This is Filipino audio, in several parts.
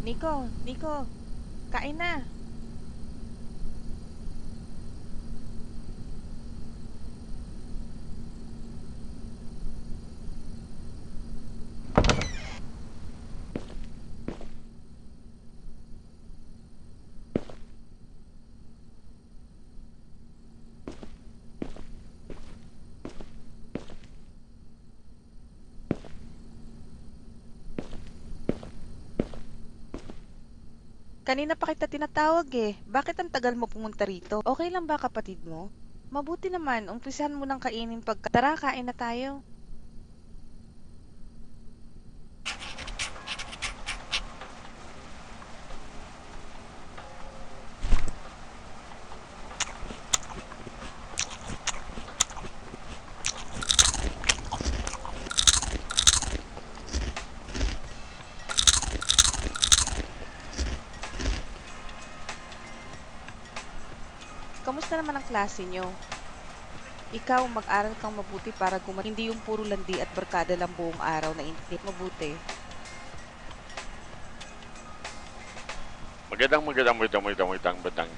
Nico, kain na. Kanina pa kita tinatawag eh. Bakit ang tagal mo pumunta rito? Okay lang ba kapatid mo? Mabuti naman, umpisahan mo nang kainin pagka... Tara, kain na tayo. Kamusta naman ang klase nyo? Ikaw, mag-aral kang mabuti para hindi yung puro landi at barkada lang buong araw na init. Mabuti. Magandang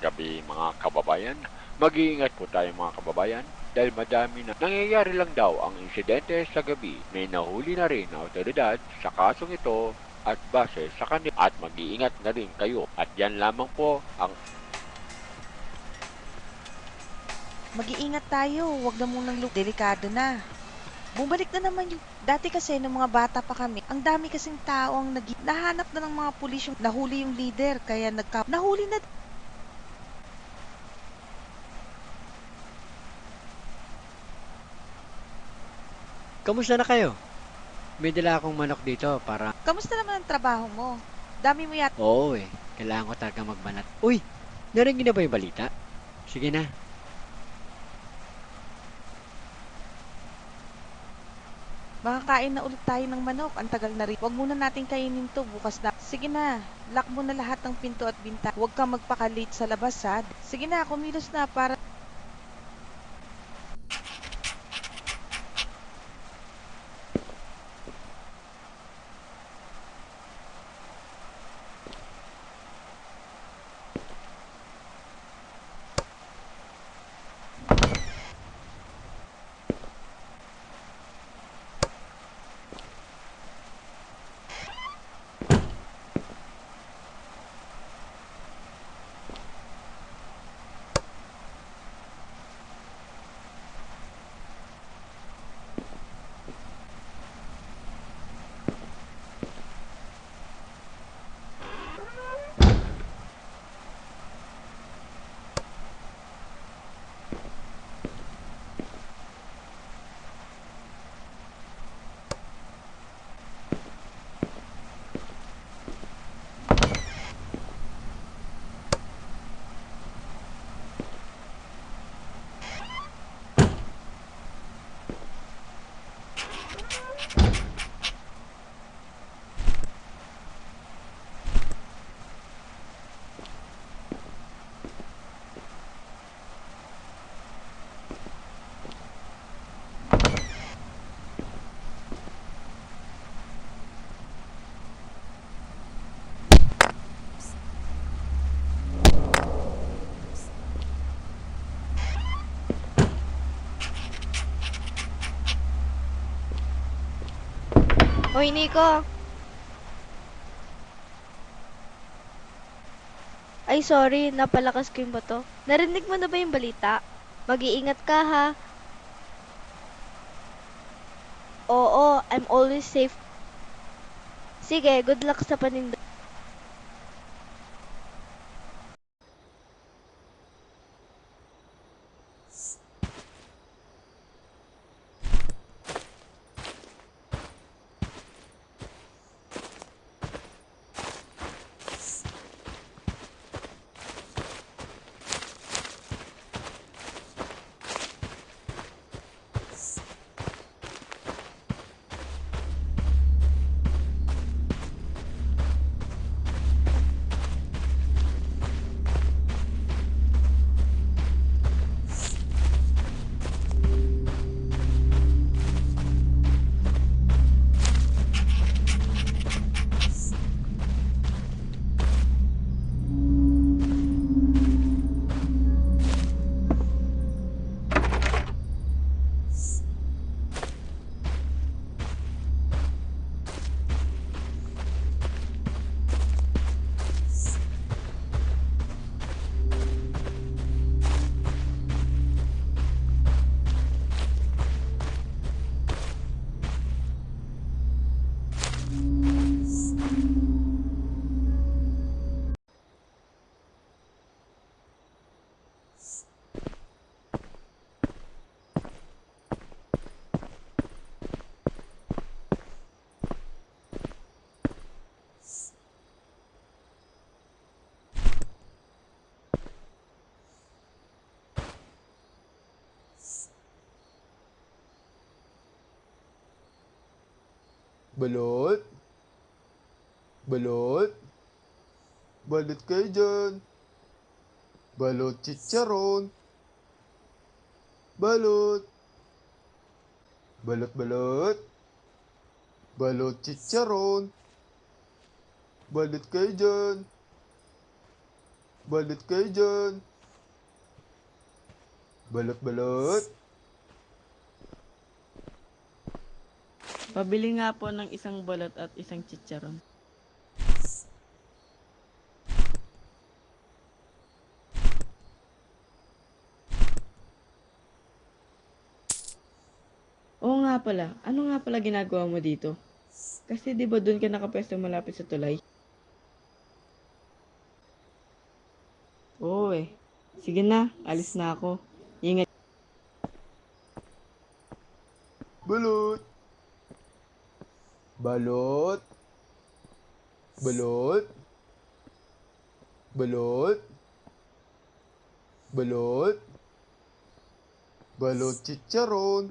gabi mga kababayan. Mag-iingat po tayo mga kababayan dahil madami na nangyayari lang daw ang insidente sa gabi. May nahuli na rin na otoridad sa kasong ito at base sa kanila at mag-iingat na rin kayo. At yan lamang po ang Mag-iingat tayo, wag na munang delikado na. Bumalik na naman yung... Dati kasi, nung mga bata pa kami, ang dami kasing tao ang nahanap na ng mga pulis yung nahuli yung leader, kaya nahuli na. Kamusta na kayo? May dala akong manok dito para... Kamusta naman ang trabaho mo? Dami mo yata. Oo eh, kailangan ko talaga magbanat. Uy, narinig na ba yung balita? Sige na. Makakain na ulit tayo ng manok. Ang tagal na rin. Huwag muna natin kainin to bukas na. Sige na, lock mo na lahat ng pinto at binta. Huwag kang magpaka-late sa labas ha. Sige na, kumilos na para... Hoy, Nico. Ay, sorry. Napalakas ko yung bato. Narinig mo na ba yung balita? Mag-iingat ka, ha? Oo, I'm always safe. Sige, good luck sa paninda. Balot? Balot? Balot kayo dyan. Balot chicharon. Balot. Balot balot. Balot chicharon. Balot kayo dyan. Balot kayo dyan. Balot balot. Pabili nga po ng isang balot at isang chicharon. Oo nga pala, ano nga pala ginagawa mo dito? Kasi di ba doon ka nakapwesto malapit sa tulay? Oo eh. Sige na, alis na ako. Ingat. Balot. Balot. Balot. Balot. Balot. Balot chicharon.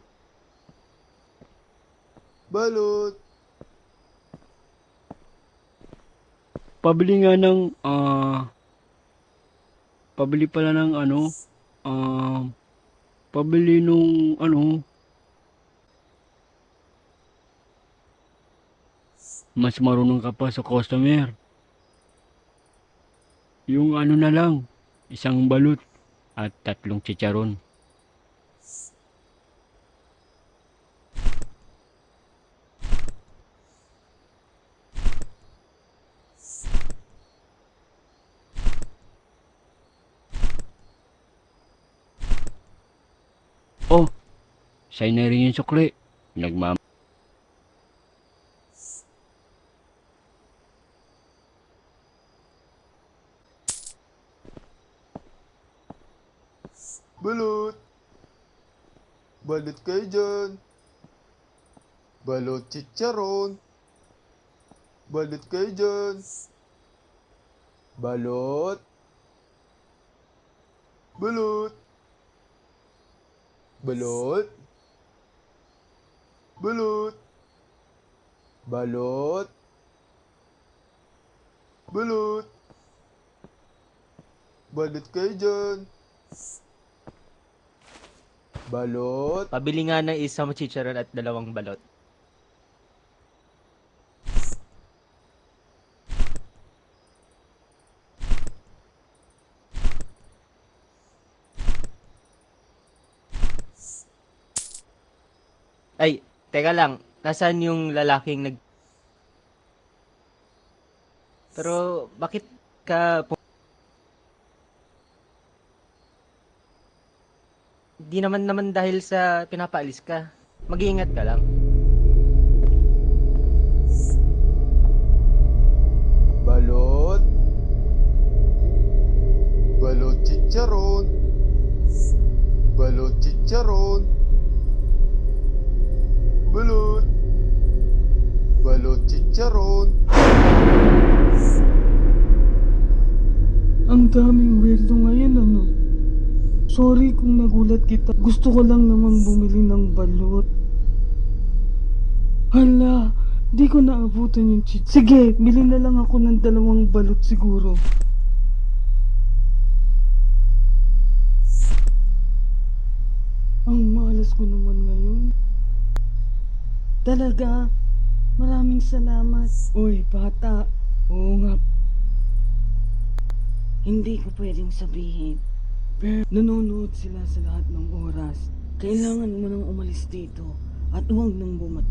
Balot. Pabili nga ng, pabili pala ng pabili nung mas marunong ka pa sa customer. Yung ano na lang, isang balut at 3 chicharon. Oh, sa'yo na rin yung sukli. Nagmam... Balot. Balot kayo dyan. Balot chicharon. Balot kayo dyan. Balot. Balot. Balot. Balot. Balot. Balot. Balot kayo dyan. Balot. Pabili nga ng isang chicharon at 2 balot. Ay, teka lang. Nasaan yung lalaking nag... Pero, bakit ka... Di naman dahil sa pinapaalis ka. Mag-iingat ka lang. Balot. Balot chicharon. Balot chicharon. Balot. Balot chicharon. Ang daming weirdo ngayon, ano? Sorry kung nagulat kita. Gusto ko lang naman bumili ng balot. Hala, di ko naabutan yung cheat. Sige, bili na lang ako ng 2 balot siguro. Ang malas ko naman ngayon. Talaga, maraming salamat. Uy, bata. Oo nga. Hindi ko pwedeng sabihin. Pero nanonood sila sa lahat ng oras. Kailangan mo nang umalis dito at huwag nang bumalik.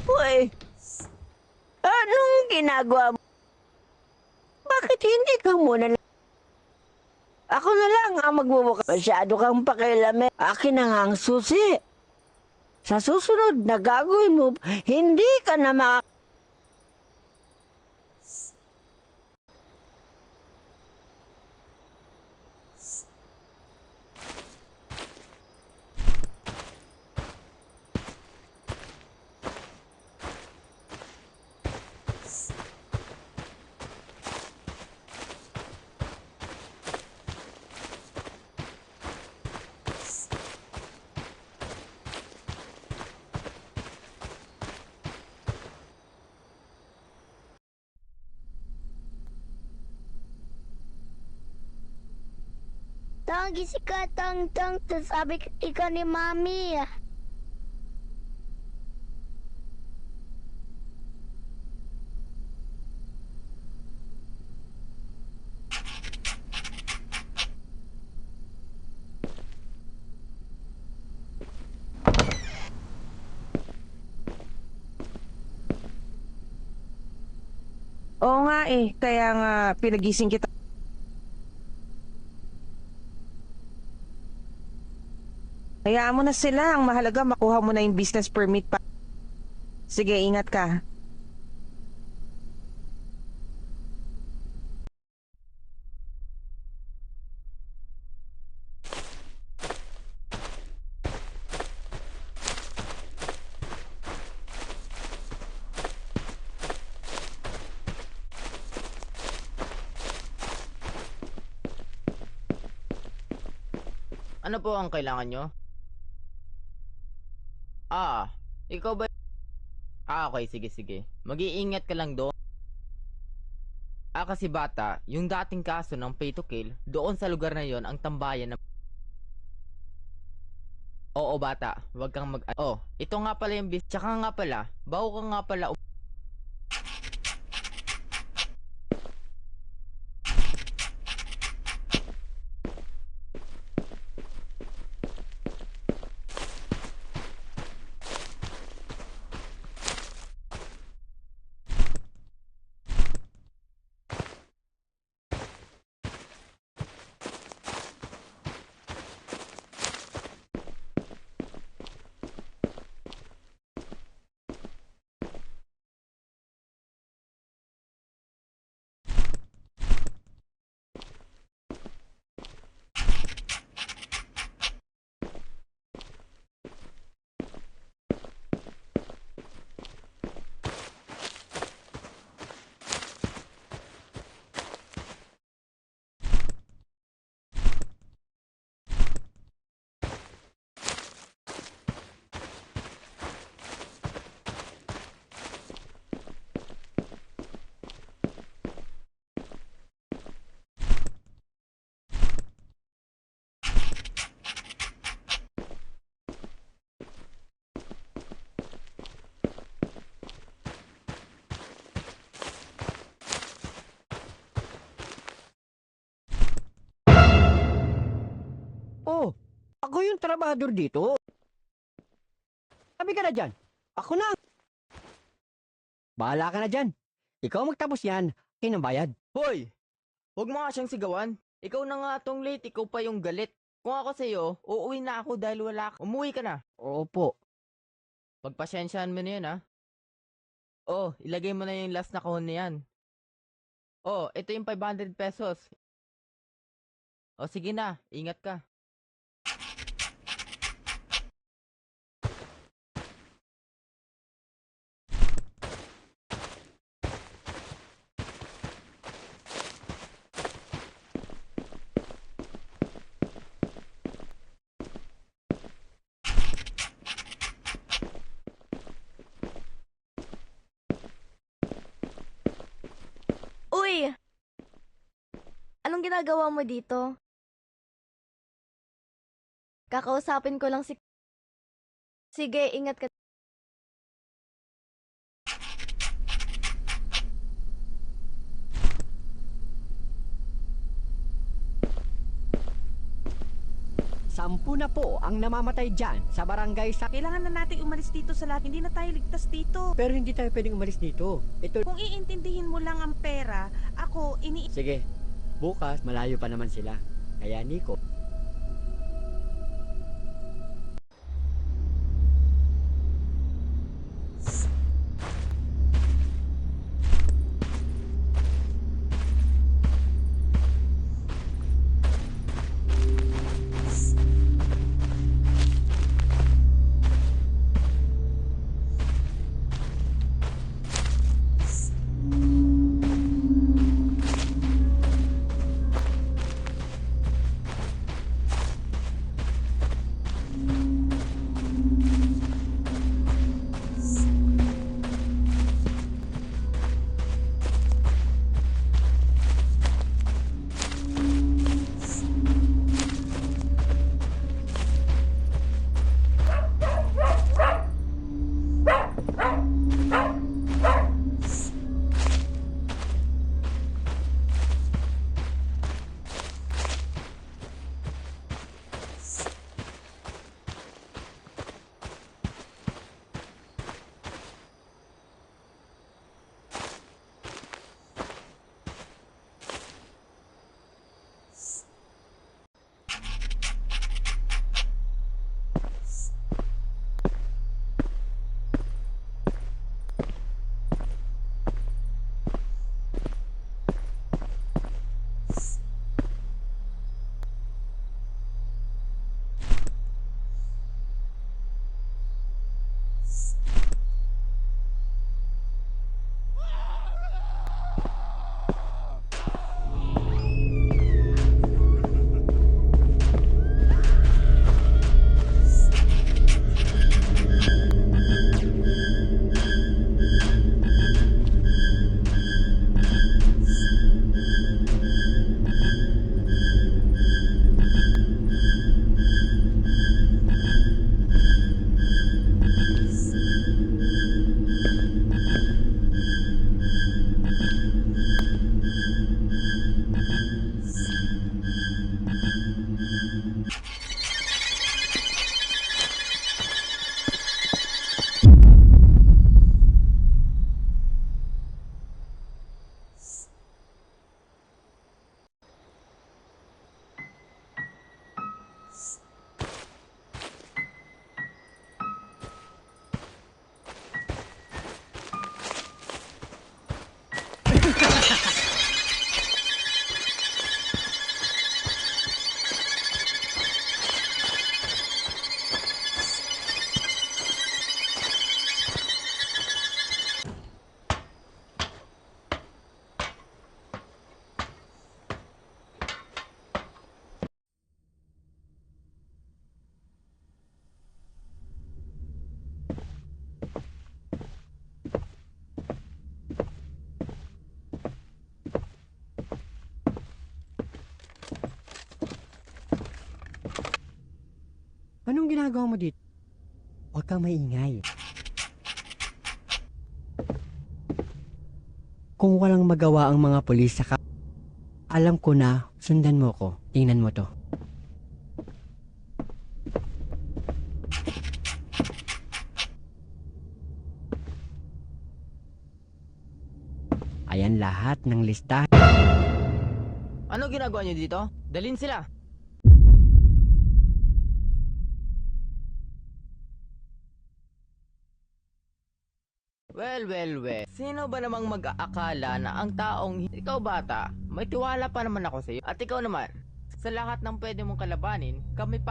Uy! Anong ginagawa mo? Bakit hindi ka muna ako na lang ang magbubukas. Masyado kang pakialamin. Akin na nga ang susi. Sa susunod na gagawin mo, hindi ka na Tanggi si Katang-tang, sabi ikaw ni Mami. Oo nga eh, kaya nga pinagising kita. Hayaan mo na sila, ang mahalaga makuha mo na yung business permit pa. Sige, ingat ka. Ano po ang kailangan nyo? Ikaw ba? Okay, sige. Mag-iingat ka lang doon. Kasi bata, yung dating kaso ng pay to kill, doon sa lugar na yon ang tambayan ng... Oo bata, wag kang mag... ito nga pala yung bis... Tsaka nga pala, bago ka nga pala... Oh, ako yung trabador dito. Sabi ka na dyan. Ako na. Bahala ka na dyan. Ikaw magtapos yan. Akin ang bayad. Hoy! Huwag mo nga siyang sigawan. Ikaw na nga tong late, ikaw pa yung galit. Kung ako sa'yo, uuwi na ako dahil wala ka. Umuwi ka na. Opo. Pagpasyensyahan mo na yun, ha? Ilagay mo na yung last na kahon na yan. Ito yung 500 pesos. Sige na. Ingat ka. Uy! Anong ginagawa mo dito? Kakausapin ko lang si... Sige, ingat ka. 10 na po ang namamatay dyan sa barangay sa... Kailangan na natin umalis dito sa lahat. Hindi na tayo ligtas dito. Pero hindi tayo pwedeng umalis dito. Ito... Kung iintindihin mo lang ang pera, ako, Sige, bukas malayo pa naman sila. Kaya Nico, anong ginagawa mo dito? Huwag kang maingay. Kung walang magawa ang mga pulis sa alam ko na, sundan mo ko. Tingnan mo to. Ayan lahat ng listahan. Ano ginagawa niyo dito? Dalhin sila. Well. Sino ba namang mag-aakala na ang taong ikaw bata, may tiwala pa naman ako sa iyo. At ikaw naman, sa lahat ng pwede mong kalabanin, kami pa...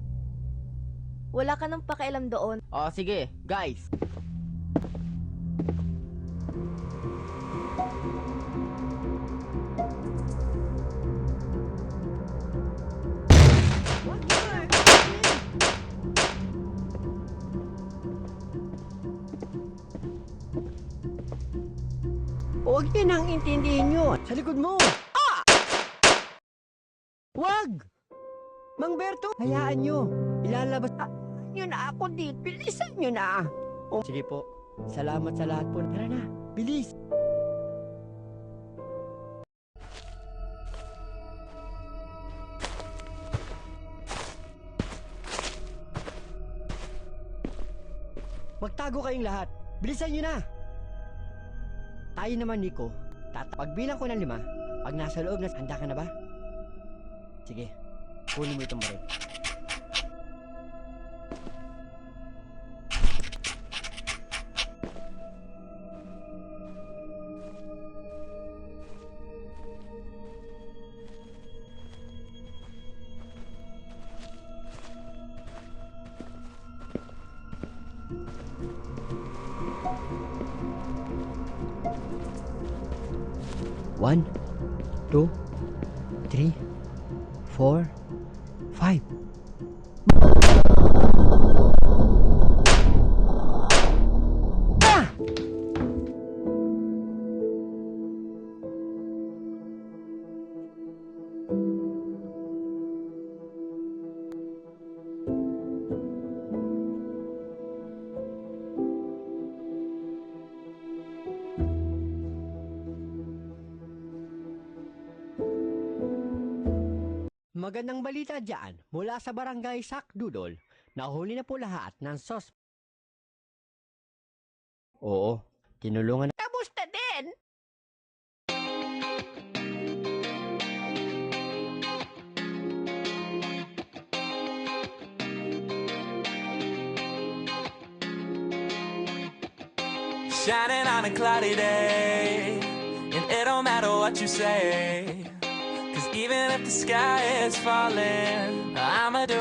Wala ka nang pakialam doon. O sige, guys. Huwag yan ang intindihin nyo. Sa likod mo. Ah! Huwag! Mang Berto, hayaan nyo. Ilalabas... Yun na ako dito. Bilisan nyo na. Sige po. Salamat sa lahat po. Tara na. Bilis. kayong lahat. Bilisan nyo na! Tayo naman, Nico. Pagbilang ko ng 5, pag nasa loob na, handa ka na ba? Sige, kunin mo itong baril. One, 2, 3, 4, 5. Ah! Magandang balita dyan mula sa barangay Sakdudol. Nahuli na po lahat ng Oo, tinulungan na. Kamusta din? Shining on a cloudy day, and it don't matter what you say, 'cause even if the sky is falling, I'ma do